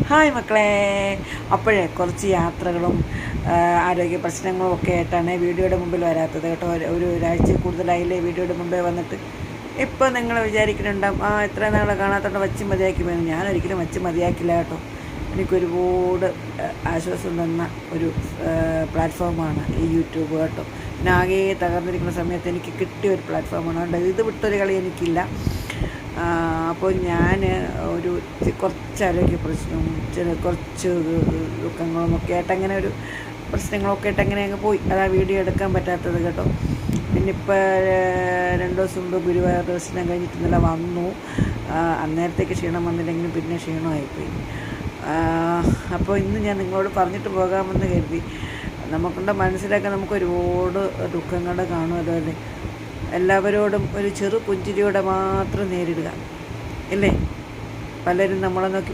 Hi മക്കളെ. അപ്പോഴേ കുറച്ച് യാത്രകളും ആരോഗ്യ പ്രശ്നങ്ങളും ഒക്കെ ആയിട്ടാണ് വീഡിയോയുടെ മുമ്പിൽ വരാത്തത് കേട്ടോ. ഒരാഴ്ച കൂടുതലായില്ലേ വീഡിയോയുടെ മുമ്പേ വന്നിട്ട്. ഇപ്പോൾ നിങ്ങൾ വിചാരിക്കുന്നുണ്ടാവും ഇത്ര നാളെ കാണാത്തോണ്ട് വച്ച് മതിയാക്കി വേണം. ഞാനൊരിക്കലും വച്ച് മതിയാക്കില്ല കേട്ടോ. എനിക്കൊരുപാട് ആശ്വാസം തന്ന ഒരു പ്ലാറ്റ്ഫോമാണ് ഈ യൂട്യൂബ് കേട്ടോ. പിന്നെ ആകെ തകർന്നിരിക്കുന്ന സമയത്ത് എനിക്ക് കിട്ടിയ ഒരു പ്ലാറ്റ്ഫോമാണ്. അതുകൊണ്ട് ഇത് വിട്ടൊരു കളി എനിക്കില്ല. അപ്പോൾ ഞാൻ കുറച്ച് ആരോഗ്യ പ്രശ്നവും കുറച്ച് ദുഃഖങ്ങളും ഒക്കെ ആയിട്ട് അങ്ങനെ ഒരു പ്രശ്നങ്ങളൊക്കെ ആയിട്ട് അങ്ങനെ അങ്ങ് പോയി. അതാ വീഡിയോ എടുക്കാൻ പറ്റാത്തത് കേട്ടോ. പിന്നെ ഇപ്പോൾ 2 ദിവസം മുമ്പ് ഗുരുവായൂർ ദർശനം കഴിഞ്ഞിട്ട് ഇന്നലെ വന്നു. അന്നേരത്തേക്ക് ക്ഷീണം വന്നില്ലെങ്കിലും പിന്നെ ക്ഷീണമായിപ്പോയി. അപ്പോൾ ഇന്ന് ഞാൻ നിങ്ങളോട് പറഞ്ഞിട്ട് പോകാമെന്ന് കരുതി. നമുക്കുണ്ട് മനസ്സിലൊക്കെ നമുക്ക് ഒരുപാട് ദുഃഖങ്ങൾ കാണുമല്ലോ അല്ലേ. എല്ലാവരോടും ഒരു ചെറു പുഞ്ചിരിയോടെ മാത്രം നേരിടുക, ഇല്ലേ? പലരും നമ്മളെ നോക്കി